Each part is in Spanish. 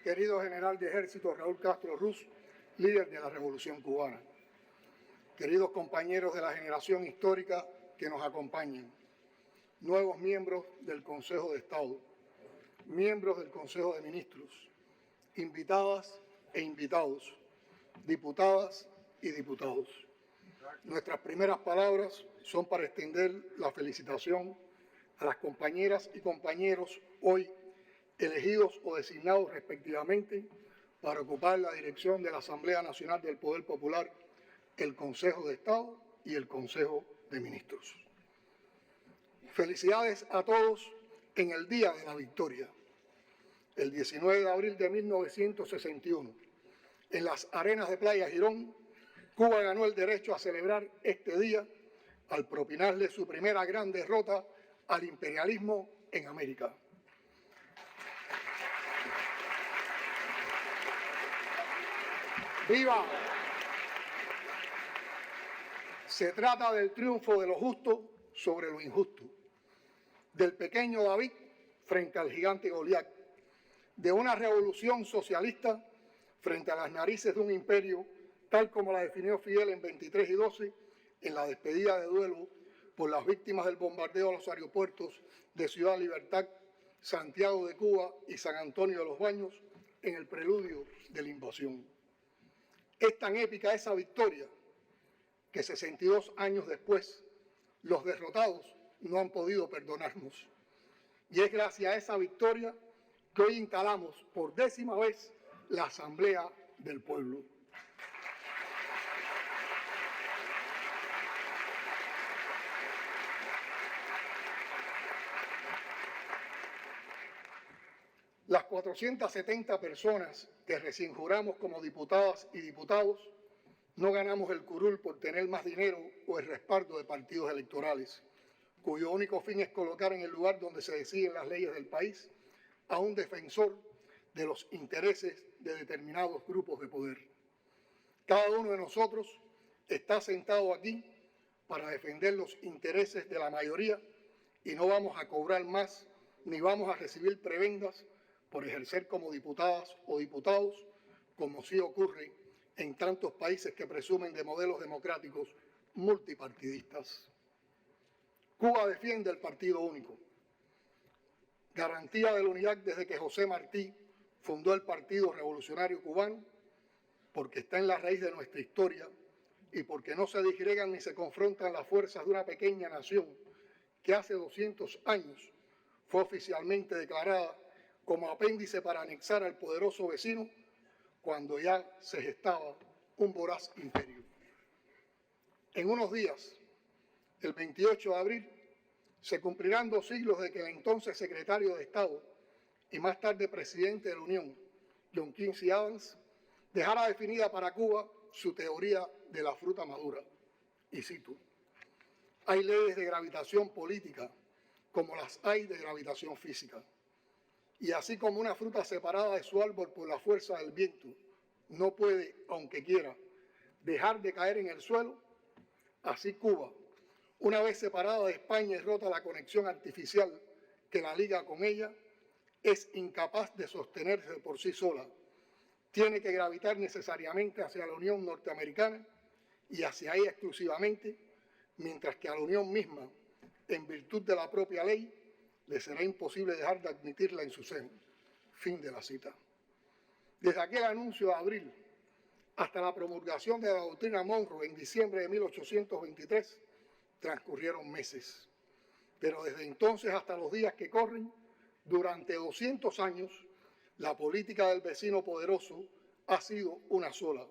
querido general de ejército Raúl Castro Ruz, líder de la Revolución Cubana, queridos compañeros de la generación histórica que nos acompañan, nuevos miembros del Consejo de Estado, miembros del Consejo de Ministros, invitadas e invitados, diputadas y diputados. Nuestras primeras palabras son para extender la felicitación a las compañeras y compañeros hoy elegidos o designados respectivamente para ocupar la dirección de la Asamblea Nacional del Poder Popular, el Consejo de Estado y el Consejo de Ministros. Felicidades a todos en el Día de la Victoria, el 19 de abril de 1961. En las arenas de Playa Girón, Cuba ganó el derecho a celebrar este día al propinarle su primera gran derrota al imperialismo en América. ¡Viva! Se trata del triunfo de lo justo sobre lo injusto, del pequeño David frente al gigante Goliat, de una revolución socialista frente a las narices de un imperio, tal como la definió Fidel en 23 y 12, en la despedida de duelo por las víctimas del bombardeo a los aeropuertos de Ciudad Libertad, Santiago de Cuba y San Antonio de los Baños, en el preludio de la invasión. Es tan épica esa victoria que 62 años después los derrotados no han podido perdonarnos. Y es gracias a esa victoria que hoy instalamos por 10ª vez la Asamblea del Pueblo. Las 470 personas que recién juramos como diputadas y diputados no ganamos el curul por tener más dinero o el respaldo de partidos electorales, cuyo único fin es colocar en el lugar donde se deciden las leyes del país a un defensor de los intereses de determinados grupos de poder. Cada uno de nosotros está sentado aquí para defender los intereses de la mayoría y no vamos a cobrar más ni vamos a recibir prebendas por ejercer como diputadas o diputados, como sí ocurre en tantos países que presumen de modelos democráticos multipartidistas. Cuba defiende el partido único, garantía de la unidad desde que José Martí fundó el Partido Revolucionario Cubano, porque está en la raíz de nuestra historia y porque no se disgregan ni se confrontan las fuerzas de una pequeña nación que hace 200 años fue oficialmente declarada como apéndice para anexar al poderoso vecino cuando ya se gestaba un voraz imperio. En unos días, el 28 de abril, se cumplirán 2 siglos de que el entonces secretario de Estado y más tarde presidente de la Unión, John Quincy Adams, dejara definida para Cuba su teoría de la fruta madura. Y cito: hay leyes de gravitación política como las hay de gravitación física. Y así como una fruta separada de su árbol por la fuerza del viento no puede, aunque quiera, dejar de caer en el suelo, así Cuba, una vez separada de España y rota la conexión artificial que la liga con ella, es incapaz de sostenerse por sí sola. Tiene que gravitar necesariamente hacia la Unión Norteamericana y hacia ella exclusivamente, mientras que a la Unión misma, en virtud de la propia ley, le será imposible dejar de admitirla en su seno. Fin de la cita. Desde aquel anuncio de abril hasta la promulgación de la doctrina Monroe en diciembre de 1823, transcurrieron meses. Pero desde entonces hasta los días que corren, durante 200 años, la política del vecino poderoso ha sido una sola,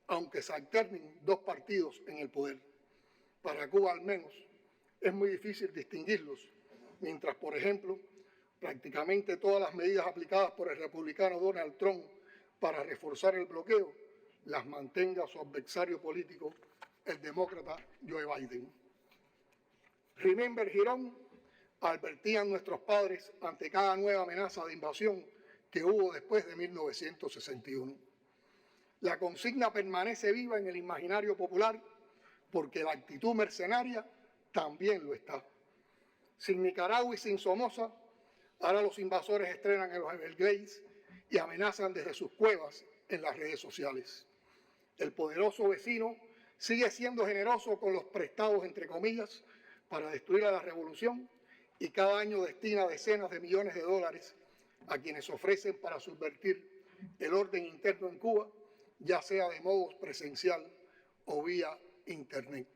aunque se alternen 2 partidos en el poder. Para Cuba, al menos, es muy difícil distinguirlos, mientras, por ejemplo, prácticamente todas las medidas aplicadas por el republicano Donald Trump para reforzar el bloqueo las mantenga su adversario político, el demócrata Joe Biden. Remember Girón, advertían nuestros padres ante cada nueva amenaza de invasión que hubo después de 1961. La consigna permanece viva en el imaginario popular porque la actitud mercenaria también lo está. Sin Nicaragua y sin Somoza, ahora los invasores estrenan en los Everglades y amenazan desde sus cuevas en las redes sociales. El poderoso vecino sigue siendo generoso con los prestados, entre comillas, para destruir a la revolución y cada año destina decenas de millones de dólares a quienes ofrecen para subvertir el orden interno en Cuba, ya sea de modo presencial o vía Internet.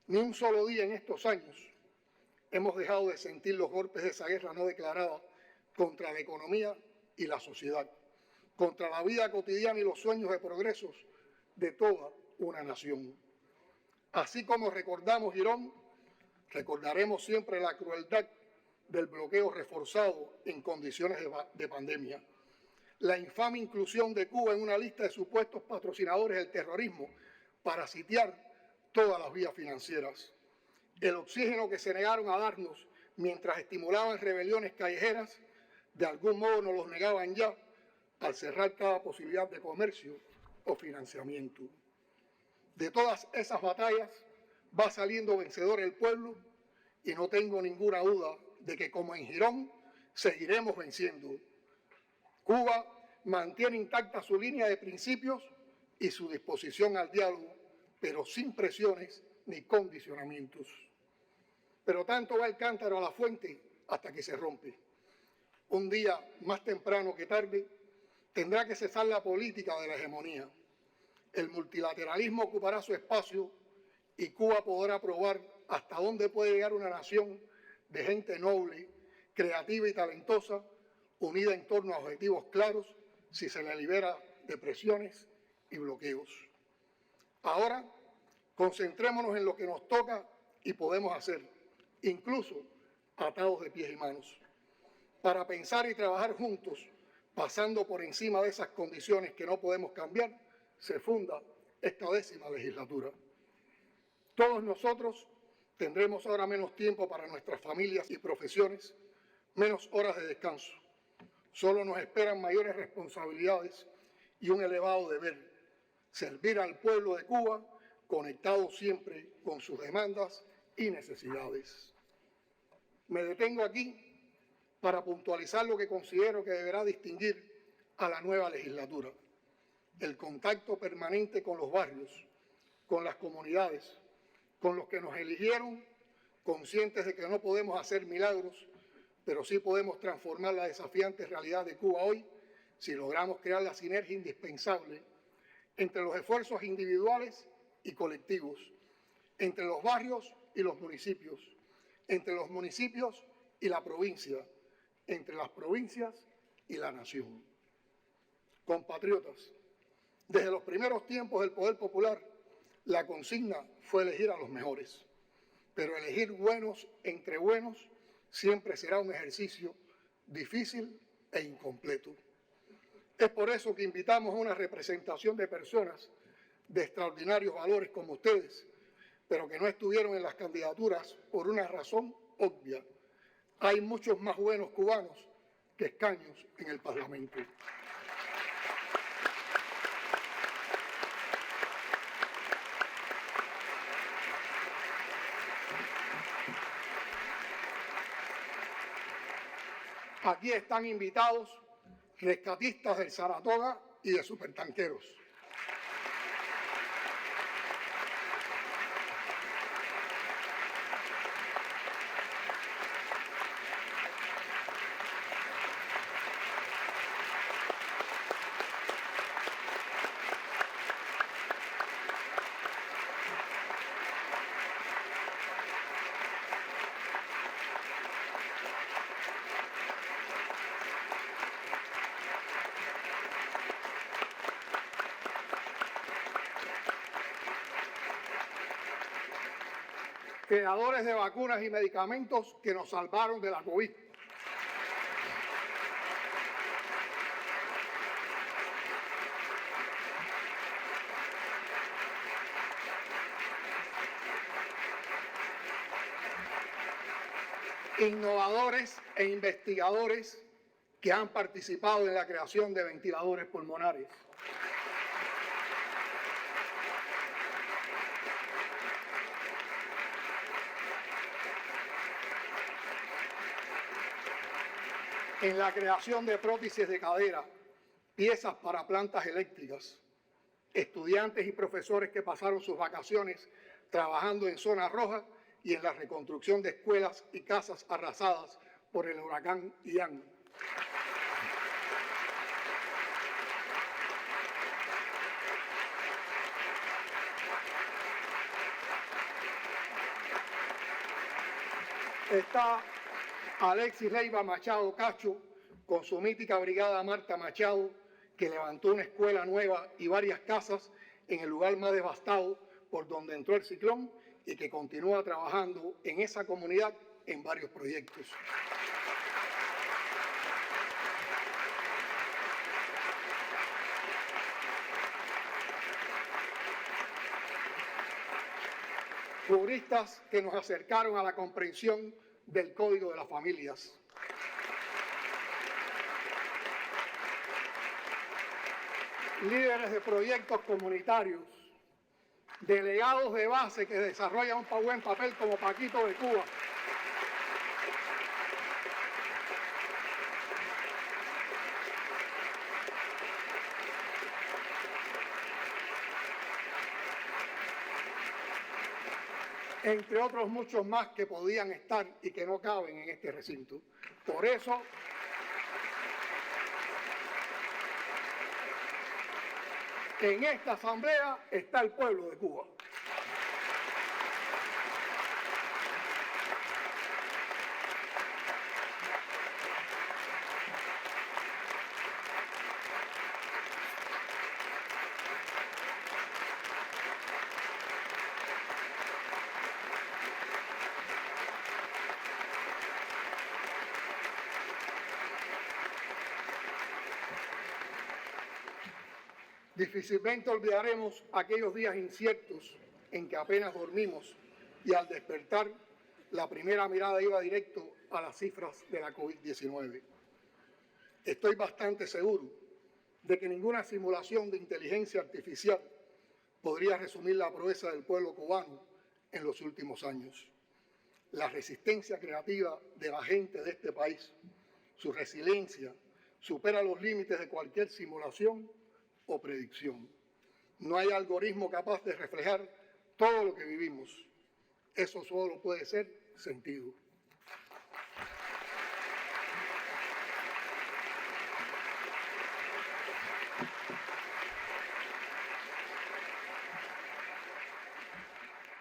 Ni un solo día en estos años hemos dejado de sentir los golpes de esa guerra no declarada contra la economía y la sociedad, contra la vida cotidiana y los sueños de progresos de toda una nación. Así como recordamos Girón, recordaremos siempre la crueldad del bloqueo reforzado en condiciones de pandemia, la infame inclusión de Cuba en una lista de supuestos patrocinadores del terrorismo para sitiar todas las vías financieras, el oxígeno que se negaron a darnos mientras estimulaban rebeliones callejeras, de algún modo nos los negaban ya al cerrar cada posibilidad de comercio o financiamiento. De todas esas batallas va saliendo vencedor el pueblo y no tengo ninguna duda de que, como en Girón, seguiremos venciendo. Cuba mantiene intacta su línea de principios y su disposición al diálogo, pero sin presiones ni condicionamientos. Pero tanto va el cántaro a la fuente hasta que se rompe. Un día, más temprano que tarde, tendrá que cesar la política de la hegemonía. El multilateralismo ocupará su espacio y Cuba podrá probar hasta dónde puede llegar una nación de gente noble, creativa y talentosa, unida en torno a objetivos claros, si se la libera de presiones y bloqueos. Ahora, concentrémonos en lo que nos toca y podemos hacer, incluso atados de pies y manos, para pensar y trabajar juntos, pasando por encima de esas condiciones que no podemos cambiar. Se funda esta 10ª legislatura. Todos nosotros tendremos ahora menos tiempo para nuestras familias y profesiones, menos horas de descanso. Solo nos esperan mayores responsabilidades y un elevado deber: servir al pueblo de Cuba, conectado siempre con sus demandas y necesidades. Me detengo aquí para puntualizar lo que considero que deberá distinguir a la nueva legislatura: el contacto permanente con los barrios, con las comunidades, con los que nos eligieron, conscientes de que no podemos hacer milagros, pero sí podemos transformar la desafiante realidad de Cuba hoy si logramos crear la sinergia indispensable entre los esfuerzos individuales y colectivos, entre los barrios y los municipios, entre los municipios y la provincia, entre las provincias y la nación. Compatriotas, desde los primeros tiempos del poder popular, la consigna fue elegir a los mejores, pero elegir buenos entre buenos siempre será un ejercicio difícil e incompleto. Es por eso que invitamos a una representación de personas de extraordinarios valores como ustedes, pero que no estuvieron en las candidaturas por una razón obvia: hay muchos más buenos cubanos que escaños en el Parlamento. Aquí están invitados rescatistas del Saratoga y de supertanqueros. Creadores de vacunas y medicamentos que nos salvaron de la COVID. Innovadores e investigadores que han participado en la creación de ventiladores pulmonares. en la creación de prótesis de cadera, piezas para plantas eléctricas, estudiantes y profesores que pasaron sus vacaciones trabajando en zona roja y en la reconstrucción de escuelas y casas arrasadas por el huracán Ian. Está Alexis Leiva Machado Cacho, con su mítica brigada Marta Machado, que levantó una escuela nueva y varias casas en el lugar más devastado por donde entró el ciclón y que continúa trabajando en esa comunidad en varios proyectos. Juristas que nos acercaron a la comprensión del Código de las Familias. Líderes de proyectos comunitarios, delegados de base que desarrollan un buen papel como Paquito de Cuba. Entre otros muchos más que podían estar y que no caben en este recinto. Por eso, en esta asamblea está el pueblo de Cuba. Difícilmente olvidaremos aquellos días inciertos en que apenas dormimos y al despertar la primera mirada iba directo a las cifras de la COVID-19. Estoy bastante seguro de que ninguna simulación de inteligencia artificial podría resumir la proeza del pueblo cubano en los últimos años. La resistencia creativa de la gente de este país, su resiliencia, supera los límites de cualquier simulación o predicción. No hay algoritmo capaz de reflejar todo lo que vivimos. Eso solo puede ser sentido.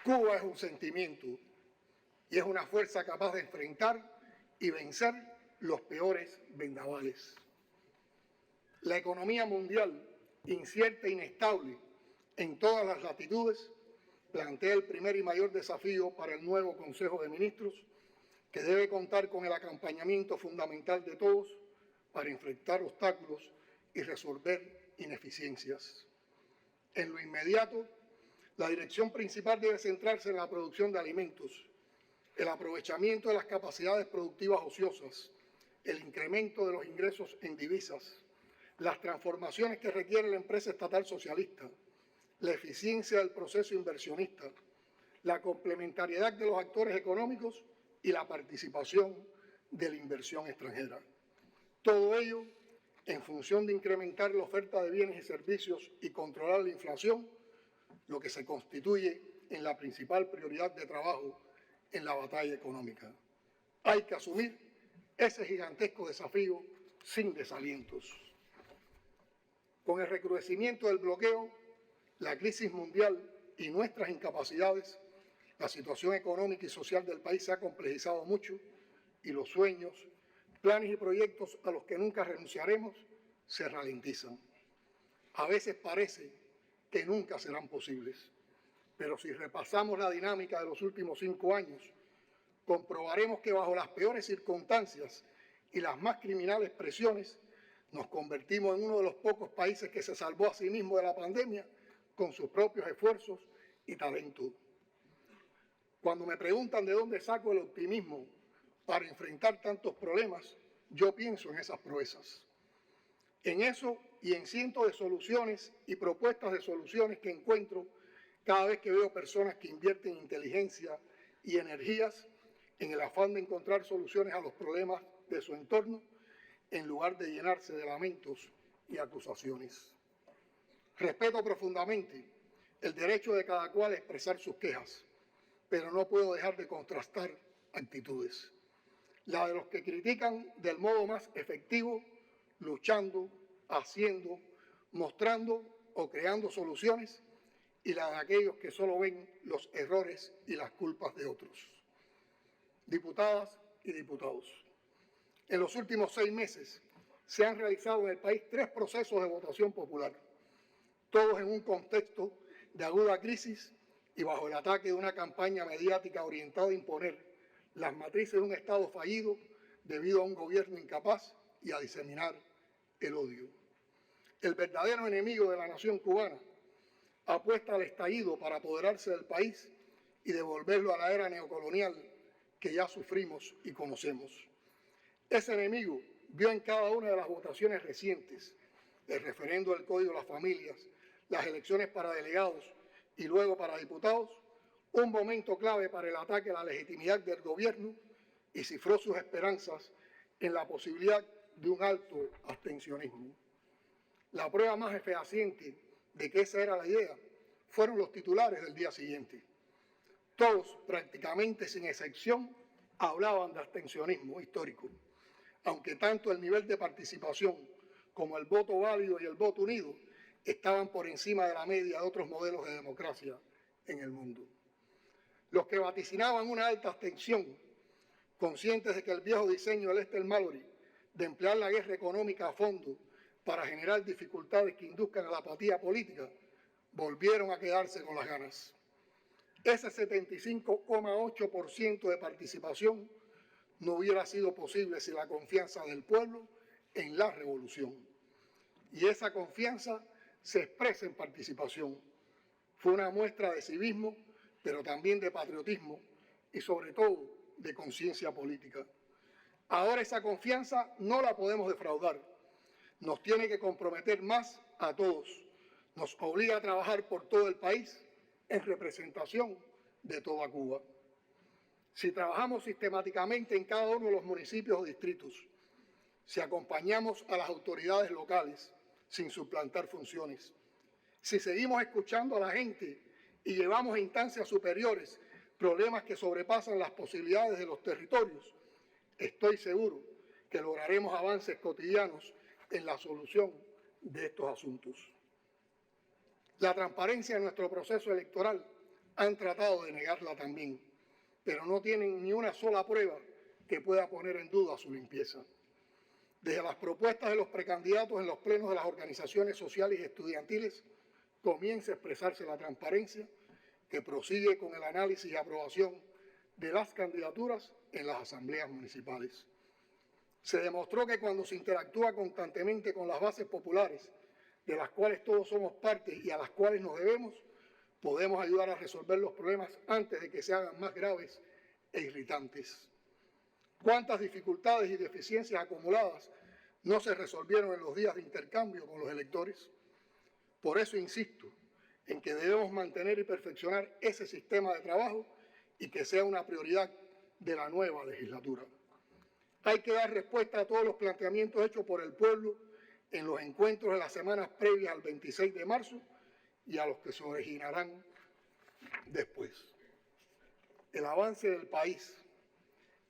Cuba es un sentimiento y es una fuerza capaz de enfrentar y vencer los peores vendavales. La economía mundial, incierta e inestable en todas las latitudes, plantea el primer y mayor desafío para el nuevo Consejo de Ministros, que debe contar con el acompañamiento fundamental de todos para enfrentar obstáculos y resolver ineficiencias. En lo inmediato, la dirección principal debe centrarse en la producción de alimentos, el aprovechamiento de las capacidades productivas ociosas, el incremento de los ingresos en divisas, las transformaciones que requiere la empresa estatal socialista, la eficiencia del proceso inversionista, la complementariedad de los actores económicos y la participación de la inversión extranjera. Todo ello en función de incrementar la oferta de bienes y servicios y controlar la inflación, lo que se constituye en la principal prioridad de trabajo en la batalla económica. Hay que asumir ese gigantesco desafío sin desalientos. Con el recrudecimiento del bloqueo, la crisis mundial y nuestras incapacidades, la situación económica y social del país se ha complejizado mucho y los sueños, planes y proyectos a los que nunca renunciaremos se ralentizan. A veces parece que nunca serán posibles, pero si repasamos la dinámica de los últimos 5 años, comprobaremos que bajo las peores circunstancias y las más criminales presiones, nos convertimos en uno de los pocos países que se salvó a sí mismo de la pandemia con sus propios esfuerzos y talento. Cuando me preguntan de dónde saco el optimismo para enfrentar tantos problemas, yo pienso en esas proezas. En eso y en cientos de soluciones y propuestas de soluciones que encuentro cada vez que veo personas que invierten inteligencia y energías en el afán de encontrar soluciones a los problemas de su entorno en lugar de llenarse de lamentos y acusaciones. Respeto profundamente el derecho de cada cual a expresar sus quejas, pero no puedo dejar de contrastar actitudes. La de los que critican del modo más efectivo, luchando, haciendo, mostrando o creando soluciones, y la de aquellos que solo ven los errores y las culpas de otros. Diputadas y diputados, en los últimos 6 meses se han realizado en el país 3 procesos de votación popular, todos en un contexto de aguda crisis y bajo el ataque de una campaña mediática orientada a imponer las matrices de un Estado fallido debido a un gobierno incapaz y a diseminar el odio. El verdadero enemigo de la nación cubana apuesta al estallido para apoderarse del país y devolverlo a la era neocolonial que ya sufrimos y conocemos. Ese enemigo vio en cada una de las votaciones recientes, el referendo del Código de las Familias, las elecciones para delegados y luego para diputados, un momento clave para el ataque a la legitimidad del gobierno y cifró sus esperanzas en la posibilidad de un alto abstencionismo. La prueba más fehaciente de que esa era la idea fueron los titulares del día siguiente. Todos, prácticamente sin excepción, hablaban de abstencionismo histórico, aunque tanto el nivel de participación como el voto válido y el voto unido estaban por encima de la media de otros modelos de democracia en el mundo. Los que vaticinaban una alta abstención, conscientes de que el viejo diseño del Lester Mallory de emplear la guerra económica a fondo para generar dificultades que induzcan a la apatía política, volvieron a quedarse con las ganas. Ese 75,8% de participación no hubiera sido posible sin la confianza del pueblo en la revolución. Y esa confianza se expresa en participación. Fue una muestra de civismo, pero también de patriotismo y sobre todo de conciencia política. Ahora esa confianza no la podemos defraudar. Nos tiene que comprometer más a todos. Nos obliga a trabajar por todo el país en representación de toda Cuba. Si trabajamos sistemáticamente en cada uno de los municipios o distritos, si acompañamos a las autoridades locales sin suplantar funciones, si seguimos escuchando a la gente y llevamos a instancias superiores problemas que sobrepasan las posibilidades de los territorios, estoy seguro que lograremos avances cotidianos en la solución de estos asuntos. La transparencia en nuestro proceso electoral han tratado de negarla también, pero no tienen ni una sola prueba que pueda poner en duda su limpieza. Desde las propuestas de los precandidatos en los plenos de las organizaciones sociales y estudiantiles, comienza a expresarse la transparencia que prosigue con el análisis y aprobación de las candidaturas en las asambleas municipales. Se demostró que cuando se interactúa constantemente con las bases populares, de las cuales todos somos parte y a las cuales nos debemos, podemos ayudar a resolver los problemas antes de que se hagan más graves e irritantes. ¿Cuántas dificultades y deficiencias acumuladas no se resolvieron en los días de intercambio con los electores? Por eso insisto en que debemos mantener y perfeccionar ese sistema de trabajo y que sea una prioridad de la nueva legislatura. Hay que dar respuesta a todos los planteamientos hechos por el pueblo en los encuentros de las semanas previas al 26 de marzo y a los que se originarán después. El avance del país,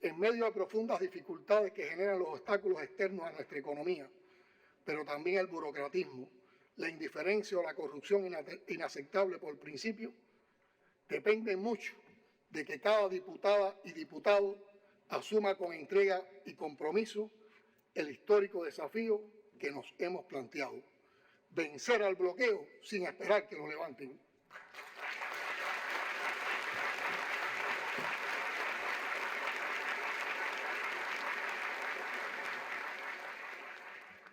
en medio de profundas dificultades que generan los obstáculos externos a nuestra economía, pero también el burocratismo, la indiferencia o la corrupción inaceptable por principio, depende mucho de que cada diputada y diputado asuma con entrega y compromiso el histórico desafío que nos hemos planteado: vencer al bloqueo sin esperar que lo levanten.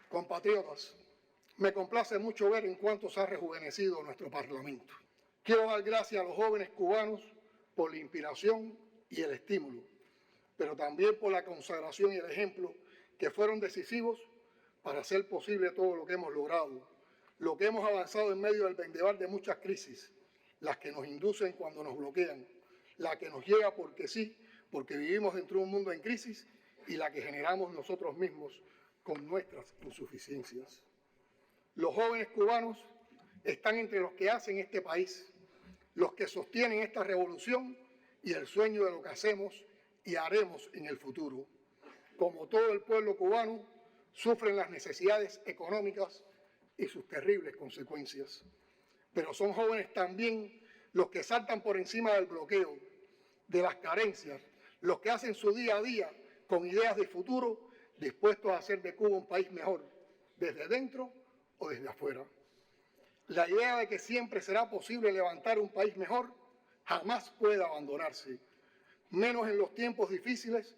Compatriotas, me complace mucho ver en cuánto se ha rejuvenecido nuestro Parlamento. Quiero dar gracias a los jóvenes cubanos por la inspiración y el estímulo, pero también por la consagración y el ejemplo que fueron decisivos para hacer posible todo lo que hemos logrado, lo que hemos avanzado en medio del vendaval de muchas crisis, las que nos inducen cuando nos bloquean, la que nos llega porque sí, porque vivimos dentro de un mundo en crisis, y la que generamos nosotros mismos con nuestras insuficiencias. Los jóvenes cubanos están entre los que hacen este país, los que sostienen esta revolución y el sueño de lo que hacemos y haremos en el futuro. Como todo el pueblo cubano, sufren las necesidades económicas y sus terribles consecuencias. Pero son jóvenes también los que saltan por encima del bloqueo, de las carencias, los que hacen su día a día con ideas de futuro, dispuestos a hacer de Cuba un país mejor, desde dentro o desde afuera. La idea de que siempre será posible levantar un país mejor jamás puede abandonarse, menos en los tiempos difíciles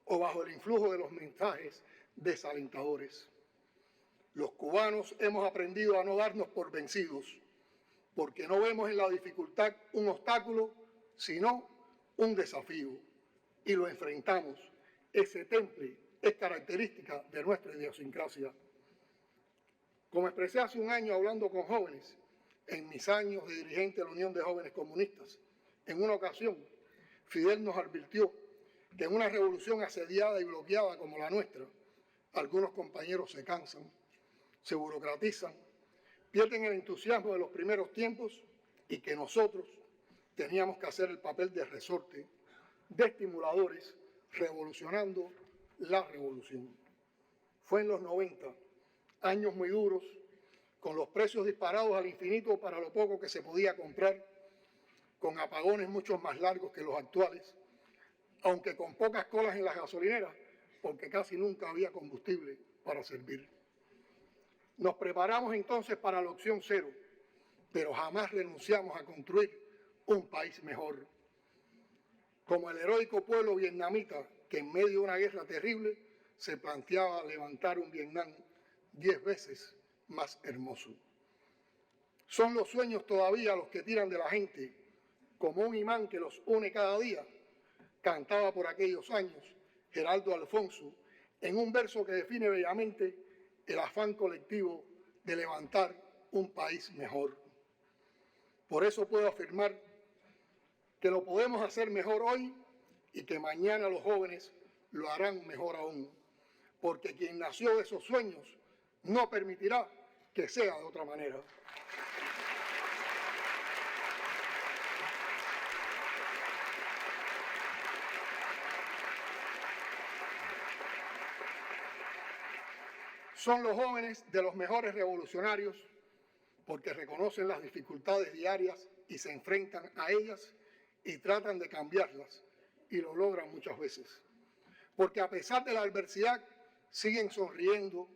o bajo el influjo de los mensajes desalentadores. Los cubanos hemos aprendido a no darnos por vencidos, porque no vemos en la dificultad un obstáculo, sino un desafío, y lo enfrentamos. Ese temple es característica de nuestra idiosincrasia. Como expresé hace un año hablando con jóvenes, en mis años de dirigente de la Unión de Jóvenes Comunistas, en una ocasión, Fidel nos advirtió que en una revolución asediada y bloqueada como la nuestra, algunos compañeros se cansan, se burocratizan, pierden el entusiasmo de los primeros tiempos y que nosotros teníamos que hacer el papel de resorte, de estimuladores, revolucionando la revolución. Fue en los 90, años muy duros, con los precios disparados al infinito para lo poco que se podía comprar, con apagones mucho más largos que los actuales, aunque con pocas colas en las gasolineras, porque casi nunca había combustible para servir. Nos preparamos entonces para la opción cero, pero jamás renunciamos a construir un país mejor. Como el heroico pueblo vietnamita que en medio de una guerra terrible se planteaba levantar un Vietnam 10 veces más hermoso. Son los sueños todavía los que tiran de la gente, como un imán que los une cada día, cantaba por aquellos años Geraldo Alfonso en un verso que define bellamente el afán colectivo de levantar un país mejor. Por eso puedo afirmar que lo podemos hacer mejor hoy y que mañana los jóvenes lo harán mejor aún, porque quien nació de esos sueños no permitirá que sea de otra manera. Son los jóvenes de los mejores revolucionarios porque reconocen las dificultades diarias y se enfrentan a ellas y tratan de cambiarlas, y lo logran muchas veces. Porque a pesar de la adversidad, siguen sonriendo,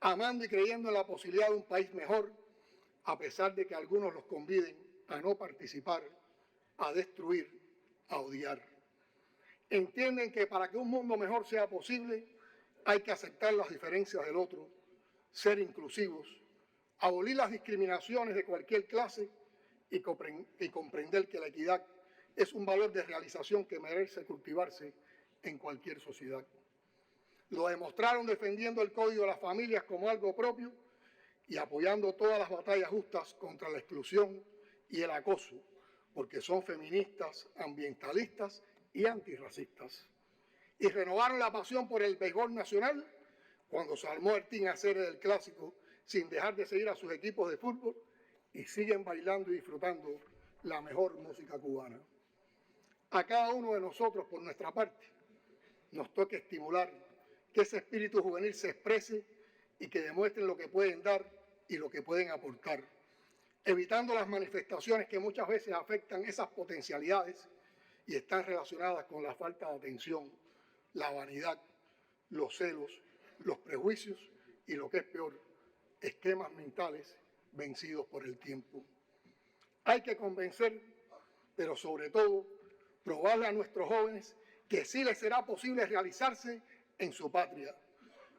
amando y creyendo en la posibilidad de un país mejor, a pesar de que algunos los conviden a no participar, a destruir, a odiar. Entienden que para que un mundo mejor sea posible, hay que aceptar las diferencias del otro, ser inclusivos, abolir las discriminaciones de cualquier clase y comprender que la equidad es un valor de realización que merece cultivarse en cualquier sociedad. Lo demostraron defendiendo el Código de las Familias como algo propio y apoyando todas las batallas justas contra la exclusión y el acoso, porque son feministas, ambientalistas y antirracistas. Y renovaron la pasión por el béisbol nacional cuando se armó el Team Acere del Clásico sin dejar de seguir a sus equipos de fútbol y siguen bailando y disfrutando la mejor música cubana. A cada uno de nosotros, por nuestra parte, nos toca estimular que ese espíritu juvenil se exprese y que demuestren lo que pueden dar y lo que pueden aportar, evitando las manifestaciones que muchas veces afectan esas potencialidades y están relacionadas con la falta de atención, la vanidad, los celos, los prejuicios y, lo que es peor, esquemas mentales vencidos por el tiempo. Hay que convencer, pero sobre todo, probarle a nuestros jóvenes que sí les será posible realizarse en su patria,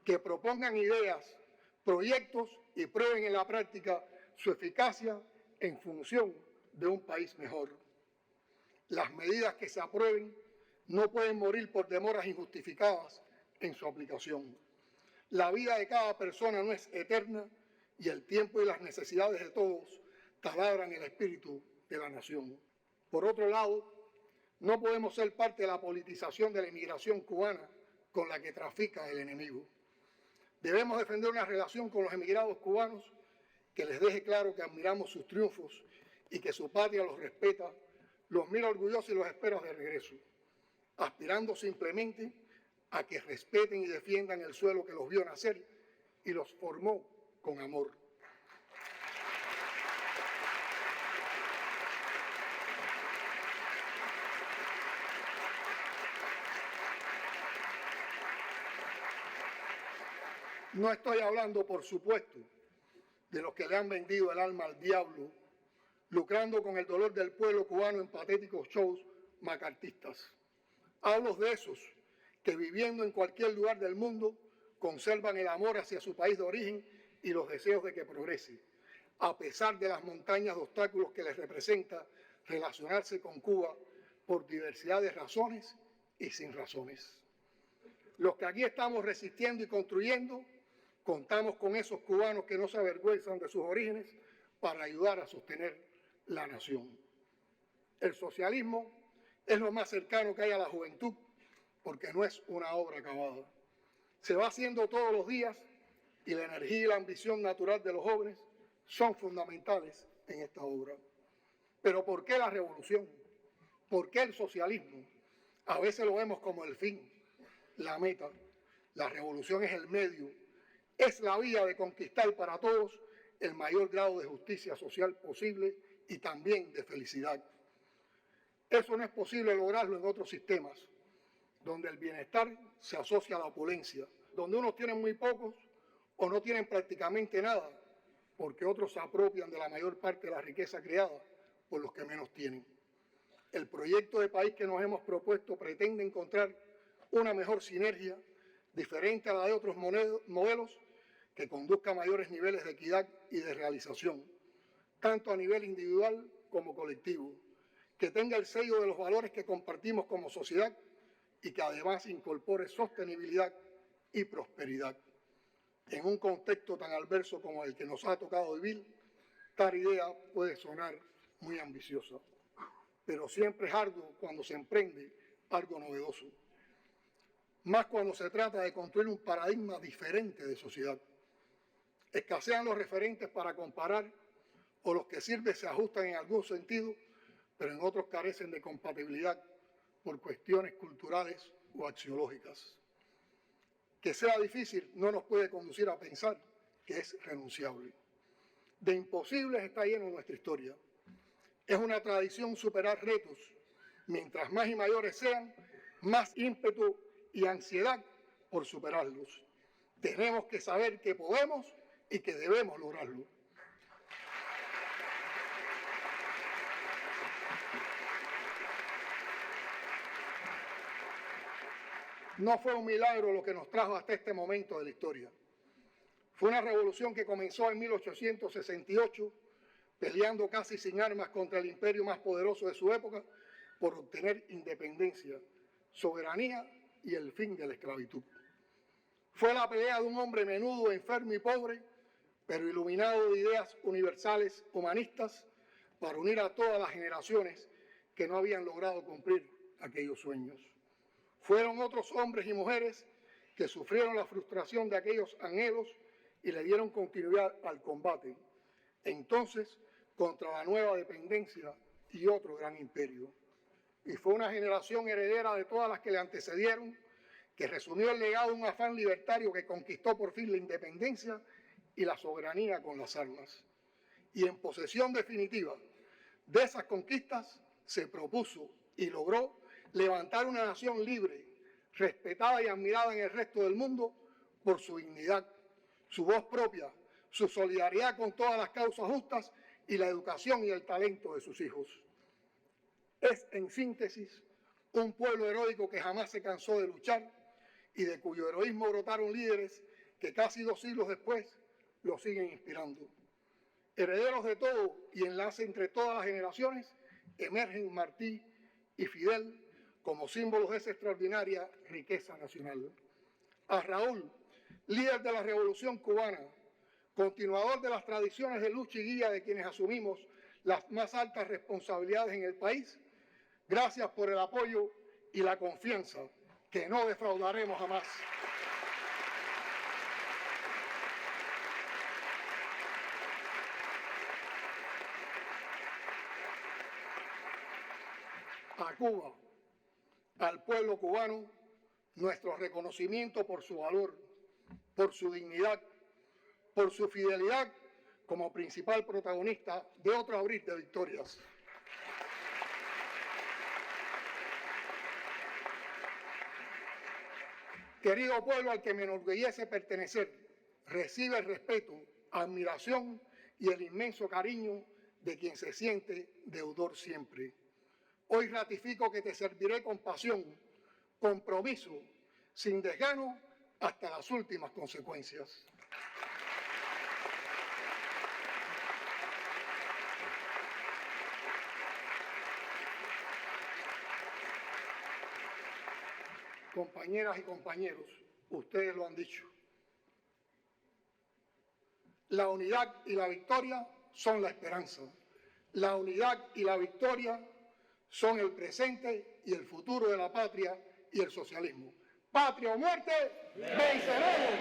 que propongan ideas, proyectos y prueben en la práctica su eficacia en función de un país mejor. Las medidas que se aprueben no pueden morir por demoras injustificadas en su aplicación. La vida de cada persona no es eterna y el tiempo y las necesidades de todos taladran el espíritu de la nación. Por otro lado, no podemos ser parte de la politización de la inmigración cubana con la que trafica el enemigo. Debemos defender una relación con los emigrados cubanos que les deje claro que admiramos sus triunfos y que su patria los respeta, los mira orgullosos y los espera de regreso, aspirando simplemente a que respeten y defiendan el suelo que los vio nacer y los formó con amor. No estoy hablando, por supuesto, de los que le han vendido el alma al diablo, lucrando con el dolor del pueblo cubano en patéticos shows macartistas. Hablo de esos que viviendo en cualquier lugar del mundo conservan el amor hacia su país de origen y los deseos de que progrese, a pesar de las montañas de obstáculos que les representa relacionarse con Cuba por diversidad de razones y sin razones. Los que aquí estamos resistiendo y construyendo, contamos con esos cubanos que no se avergüenzan de sus orígenes para ayudar a sostener la nación. El socialismo es lo más cercano que hay a la juventud, porque no es una obra acabada. Se va haciendo todos los días y la energía y la ambición natural de los jóvenes son fundamentales en esta obra. Pero ¿por qué la revolución? ¿Por qué el socialismo? A veces lo vemos como el fin, la meta. La revolución es el medio, es la vía de conquistar para todos el mayor grado de justicia social posible y también de felicidad. Eso no es posible lograrlo en otros sistemas, donde el bienestar se asocia a la opulencia, donde unos tienen muy pocos o no tienen prácticamente nada, porque otros se apropian de la mayor parte de la riqueza creada por los que menos tienen. El proyecto de país que nos hemos propuesto pretende encontrar una mejor sinergia, diferente a la de otros modelos, que conduzca a mayores niveles de equidad y de realización, tanto a nivel individual como colectivo, que tenga el sello de los valores que compartimos como sociedad y que además incorpore sostenibilidad y prosperidad. En un contexto tan adverso como el que nos ha tocado vivir, tal idea puede sonar muy ambiciosa, pero siempre es arduo cuando se emprende algo novedoso, más cuando se trata de construir un paradigma diferente de sociedad. Escasean los referentes para comparar o los que sirven se ajustan en algún sentido, pero en otros carecen de compatibilidad por cuestiones culturales o axiológicas. Que sea difícil no nos puede conducir a pensar que es renunciable. De imposibles está lleno nuestra historia. Es una tradición superar retos. Mientras más y mayores sean, más ímpetu y ansiedad por superarlos. Tenemos que saber que podemos y que debemos lograrlo. No fue un milagro lo que nos trajo hasta este momento de la historia. Fue una revolución que comenzó en 1868, peleando casi sin armas contra el imperio más poderoso de su época por obtener independencia, soberanía y el fin de la esclavitud. Fue la pelea de un hombre menudo, enfermo y pobre, pero iluminado de ideas universales humanistas para unir a todas las generaciones que no habían logrado cumplir aquellos sueños. Fueron otros hombres y mujeres que sufrieron la frustración de aquellos anhelos y le dieron continuidad al combate, entonces contra la nueva dependencia y otro gran imperio. Y fue una generación heredera de todas las que le antecedieron, que resumió el legado de un afán libertario que conquistó por fin la independencia y la soberanía con las armas. Y en posesión definitiva de esas conquistas se propuso y logró levantar una nación libre, respetada y admirada en el resto del mundo por su dignidad, su voz propia, su solidaridad con todas las causas justas y la educación y el talento de sus hijos. Es, en síntesis, un pueblo heroico que jamás se cansó de luchar y de cuyo heroísmo brotaron líderes que casi 2 siglos después lo siguen inspirando. Herederos de todo y enlace entre todas las generaciones, emergen Martí y Fidel como símbolos de esa extraordinaria riqueza nacional. A Raúl, líder de la Revolución Cubana, continuador de las tradiciones de lucha y guía de quienes asumimos las más altas responsabilidades en el país, gracias por el apoyo y la confianza que no defraudaremos jamás. a Cuba, al pueblo cubano, nuestro reconocimiento por su valor, por su dignidad, por su fidelidad como principal protagonista de otro abril de victorias. Querido pueblo al que me enorgullece pertenecer, recibe el respeto, admiración y el inmenso cariño de quien se siente deudor siempre. Hoy ratifico que te serviré con pasión, compromiso, sin desgano, hasta las últimas consecuencias. Compañeras y compañeros, ustedes lo han dicho. La unidad y la victoria son la esperanza. La unidad y la victoria son el presente y el futuro de la patria y el socialismo. ¡Patria o muerte! ¡Venceremos!